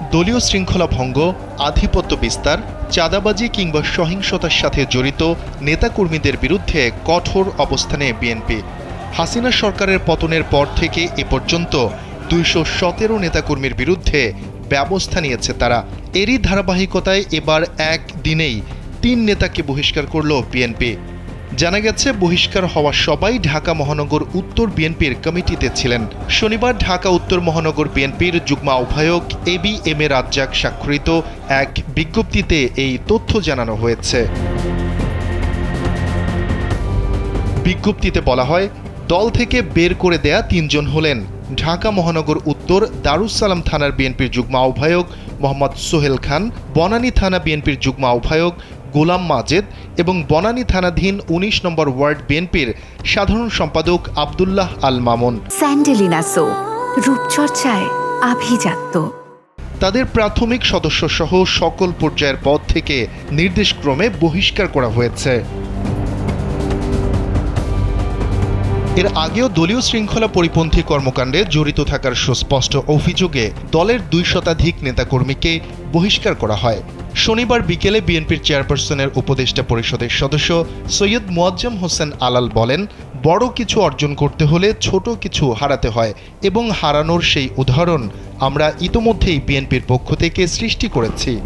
দলীয় শৃঙ্খলা ভঙ্গ, আধিপত্য বিস্তার, চাঁদাবাজি কিংবা সহিংসতার সাথে জড়িত নেতাকর্মীদের বিরুদ্ধে কঠোর অবস্থানে বিএনপি। হাসিনা সরকারের পতনের পর থেকে এ পর্যন্ত ২১৭ নেতাকর্মীর বিরুদ্ধে ব্যবস্থা নিয়েছে তারা। এরই ধারাবাহিকতায় এবার এক দিনেই ৩ নেতাকে বহিষ্কার করল বিএনপি। জানা গেছে, বহিষ্কার হওয়া সবাই ঢাকা মহানগর উত্তর বিএনপির কমিটিতে ছিলেন। শনিবার ঢাকা উত্তর মহানগর বিএনপির যুগ্ম আহ্বায়ক ABM রাজ্জাক স্বাক্ষরিত এক বিজ্ঞপ্তিতে এই তথ্য জানানো হয়েছে। বিজ্ঞপ্তিতে বলা হয়, দল থেকে বের করে দেয়া ৩ জন হলেন ঢাকা মহানগর উত্তর দারুস সালাম থানার বিএনপির যুগ্ম আহ্বায়ক মোহাম্মদ সোহেল খান, বনানী থানা বিএনপির যুগ্ম আহ্বায়ক গোলাম মাজেদ এবং বনানী থানাধীন ১৯ নম্বর ওয়ার্ড বিএনপির সাধারণ সম্পাদক আব্দুল্লাহ আল মামুন। স্যান্ডেলিনা সো, রূপচর্চায় আভিজাত্য। তাদের প্রাথমিক সদস্যসহ সকল পর্যায়ের পদ থেকে নির্দেশক্রমে বহিষ্কার করা হয়েছে। এর আগেও দলীয় শৃঙ্খলা পরিপন্থী কর্মকাণ্ডে জড়িত থাকার সুস্পষ্ট অভিযোগে দলের ২ শতাধিক নেতাকর্মীকে বহিষ্কার করা হয়। শনিবার বিকেলে বিএনপির চেয়ারপারসনের উপদেষ্টা পরিষদের সদস্য সৈয়দ মোয়াজ্জেম হোসেন আলাল বলেন, বড় কিছু অর্জন করতে হলে ছোট কিছু হারাতে হয় এবং হারানোর সেই উদাহরণ আমরা ইতোমধ্যেই বিএনপির পক্ষ থেকে সৃষ্টি করেছি।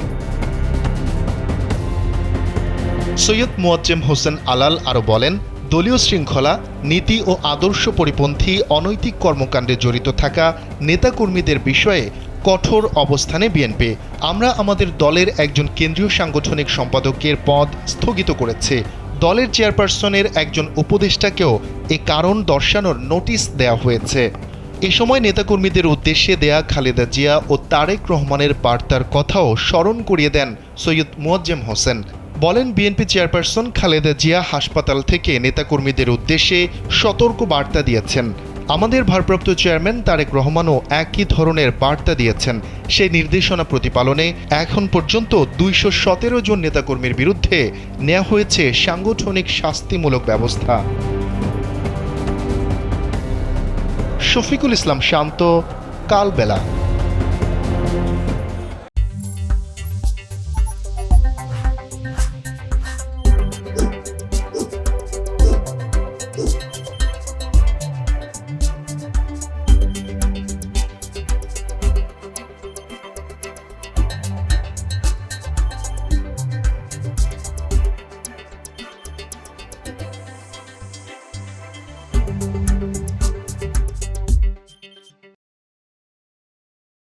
সৈয়দ মোয়াজ্জেম হোসেন আলাল আরও বলেন, দলীয় শৃঙ্খলা, নীতি ও আদর্শ পরিপন্থী অনৈতিক কর্মকাণ্ডে জড়িত থাকা নেতাকর্মীদের বিষয়ে কঠোর অবস্থানে বিএনপি। আমরা আমাদের দলের একজন কেন্দ্রীয় সাংগঠনিক সম্পাদকের পদ স্থগিত করেছি। দলের চেয়ারপারসনের একজন উপদেষ্টাকেও এ কারণ দর্শানোর নোটিশ দেওয়া হয়েছে। এ সময় নেতাকর্মীদের উদ্দেশ্যে দেয়া খালেদা জিয়া ও তারেক রহমানের বার্তার কথাও স্মরণ করিয়ে দেন সৈয়দ মোয়াজ্জেম হোসেন। বলেন, বিএনপি চেয়ারপারসন খালেদা জিয়া হাসপাতাল থেকে নেতাকর্মীদের উদ্দেশ্যে সতর্ক বার্তা দিয়েছেন। আমাদের ভারপ্রাপ্ত চেয়ারম্যান তারেক রহমানও একই ধরনের বার্তা দিয়েছেন। সেই নির্দেশনা প্রতিপালনে এখন পর্যন্ত ২১৭ জন নেতাকর্মীর বিরুদ্ধে নেওয়া হয়েছে সাংগঠনিক শাস্তিমূলক ব্যবস্থা। শফিকুল ইসলাম শান্ত, কালবেলা।